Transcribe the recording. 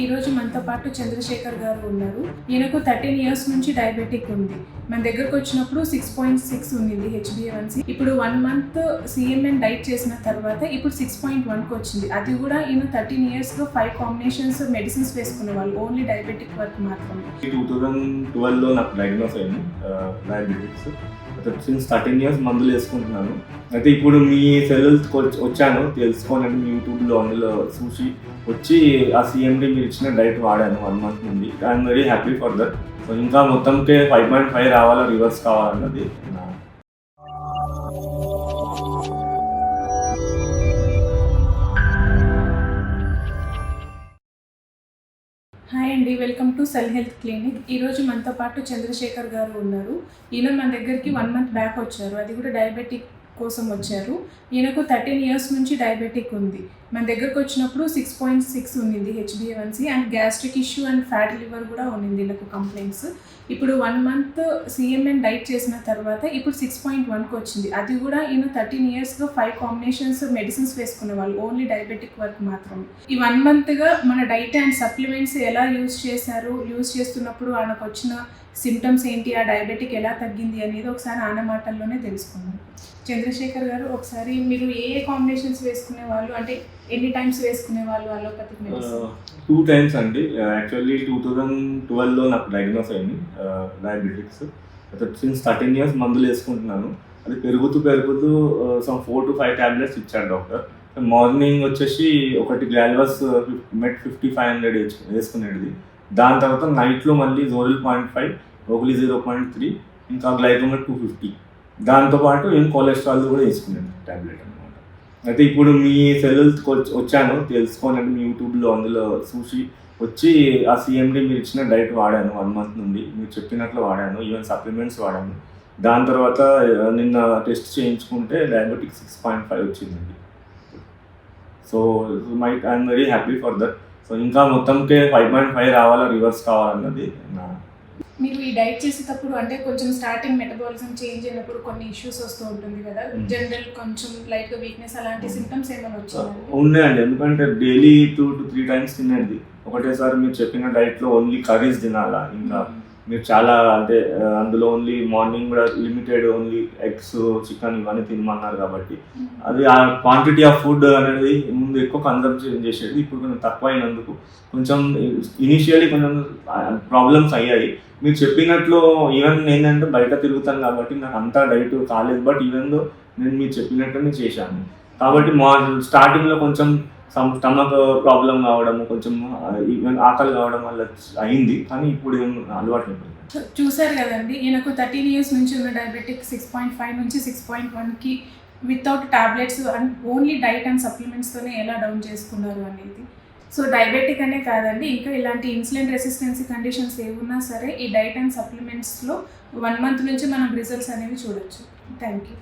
ఈ రోజు మనతో పాటు చంద్రశేఖర్ గారు ఉన్నారు. ఈయనకు 13 ఇయర్స్ నుంచి డయాబెటిక్ ఉంది. మన దగ్గరకు వచ్చినప్పుడు 6.6 ఉంది HbA1c. ఇప్పుడు 1 మంత్ CMN డైట్ చేసిన తర్వాత ఇప్పుడు 6.1కి వచ్చింది. అది కూడా ఈయన 13 ఇయర్స్లో 5 కాంబినేషన్స్ మెడిసిన్స్ వేసుకునే వాళ్ళు, ఓన్లీ డయాబెటిక్ వరకు మాత్రమే. 2012లో నాకు డయాగ్నోస్ అయింది డయాబెటిక్స్. సిన్స్ 13 ఇయర్స్ మందులు వేసుకుంటున్నాను. అయితే ఇప్పుడు మీ సెల్యూల్స్కి వచ్చాను తెలుసుకోండి, మీ యూట్యూబ్లో అందులో చూసి వచ్చి ఆ CMD మీరు ఇచ్చిన డైట్ వాడాను 1 మంత్ నుండి. I'm very happy for that. So ఇంకా మొత్తంకే 5.5 రావాలా, రివర్స్ కావాలన్నది హాయ్ అండి, welcome to cell health clinic. ఈరోజు మనతో పాటు చంద్రశేఖర్ గారు ఉన్నారు. ఈయన మన దగ్గరికి 1 మంత్ బ్యాక్ వచ్చారు. అది కూడా డయాబెటిక్ కోసం వచ్చారు. ఈయనకు 13 ఇయర్స్ నుంచి డయాబెటిక్ ఉంది. మన దగ్గరకు వచ్చినప్పుడు 6.6 ఉంది HbA1c and gastric issue and fatty liver కూడా ఉంది ఈయనకు కంప్లైంట్స్. ఇప్పుడు 1 మంత్ CMN డైట్ చేసిన తర్వాత ఇప్పుడు 6.1కి వచ్చింది. అది కూడా ఈయన 13 ఇయర్స్లో 5 కాంబినేషన్స్ మెడిసిన్స్ వేసుకునే వాళ్ళు, ఓన్లీ డయాబెటిక్ వరకు మాత్రమే. ఈ 1 మంత్గా మన డైట్ అండ్ సప్లిమెంట్స్ ఎలా యూజ్ చేశారు, యూజ్ చేస్తున్నప్పుడు ఆయనకు వచ్చిన సిమ్టమ్స్ ఏంటి, ఆ డయాబెటిక్ ఎలా తగ్గింది అనేది ఒకసారి ఆయన మాటల్లోనే తెలుసుకుందాం. చంద్రశేఖర్ గారు, ఒకసారి మీరు ఏ కాంబినేషన్స్ వేసుకునే వాళ్ళు, అంటే ఎన్ని టైమ్స్ వేసుకునే వాళ్ళు అలోపతిక్ మెడిసిన్? 2 times అండి. యాక్చువల్లీ 2012లో నాకు డయాగ్నోస్ అయింది డయాబెటిక్స్. సిన్స్ 13 ఇయర్స్ మందులు వేసుకుంటున్నాను. అది పెరుగుతూ సమ్ 4 to 5 టాబ్లెట్స్ ఇచ్చాడు డాక్టర్. మార్నింగ్ వచ్చేసి ఒకటి గ్లాల్వస్ మెట్ 50-500 వేసుకునేది. దాని తర్వాత నైట్లో మళ్ళీ జోరిల్ 0.5, ఓగ్లీ 0.3, ఇంకా గ్లైకోమెట్ 250. దాంతోపాటు ఏం కొలెస్ట్రాల్ కూడా వేసుకునేది ట్యాబ్లెట్ అనమాట. అయితే ఇప్పుడు మీ సెల్యూల్స్కి వచ్చాను తెలుసుకోండి, మీ యూట్యూబ్లో అందులో చూసి వచ్చి ఆ CMD మీరు ఇచ్చిన డైట్ వాడాను 1 మంత్ నుండి. మీరు చెప్పినట్లు వాడాను, ఈవెన్ సప్లిమెంట్స్ వాడాను. దాని తర్వాత నిన్న టెస్ట్ చేయించుకుంటే డయాబెటిక్ 6.5 వచ్చిందండి. So I'm very happy for that. So ఇంకా మొత్తంకే 5.5 రావాలా, రివర్స్ కావాలన్నది మీరు ఈ డైట్ చేసేటప్పుడు, అంటే కొంచెం స్టార్టింగ్ మెటబాలిజం చేంజ్ అయినప్పుడు కొన్ని ఇష్యూస్ వస్తూ ఉంటుంది కదా, జనరల్ కొంచెం లైట్గా వీక్నెస్ అలాంటి సిమ్టమ్స్ ఏమైనా వచ్చాయి? ఉన్నాయండి, ఎందుకంటే డైలీ 2 to 3 times తినేది. ఒకటేసారి మీరు చెప్పిన డైట్లో ఓన్లీ కర్రీస్ తినాలా, ఇంకా మీరు చాలా అంటే అందులో ఓన్లీ మార్నింగ్ కూడా లిమిటెడ్ ఓన్లీ ఎగ్స్, చికెన్ ఇవన్నీ తినమన్నారు కాబట్టి అది ఆ క్వాంటిటీ ఆఫ్ ఫుడ్ అనేది ముందు ఎక్కువ కన్సంప్షన్ చేసేది. ఇప్పుడు కొంచెం తక్కువ అయినందుకు కొంచెం ఇనిషియల్లీ కొంచెం ప్రాబ్లమ్స్ అయ్యాయి. మీరు చెప్పినట్లు ఈవెన్ ఏంటంటే బయట తిరుగుతాను కాబట్టి నాకు అంతా డైట్ కాలేదు. బట్ ఈవెన్ దో నేను మీరు చెప్పినట్టునే చేశాను కాబట్టి స్టార్టింగ్లో కొంచెం స్టమక్ ప్రాబ్లం కావడం, కొంచెం ఈవెన్ ఆకలి కావడం వల్ల అయింది. కానీ ఇప్పుడు ఏం అలవాటు అయిపోయింది. చూసారు కదండి, ఈయనకు 13 ఇయర్స్ నుంచి ఉన్న డయాబెటిక్ 6.5 నుంచి 6.1కి without tablets and only diet and సప్లిమెంట్స్తోనే ఎలా డౌన్ చేసుకున్నారు అనేది. సో డయాబెటిక్ అనే కాదండి, ఇంకా ఇలాంటి ఇన్సులిన్ రెసిస్టెన్సీ కండిషన్స్ ఏమున్నా సరే ఈ డైట్ అండ్ సప్లిమెంట్స్లో 1 మంత్ నుంచి మనం రిజల్ట్స్ అనేవి చూడొచ్చు. Thank you.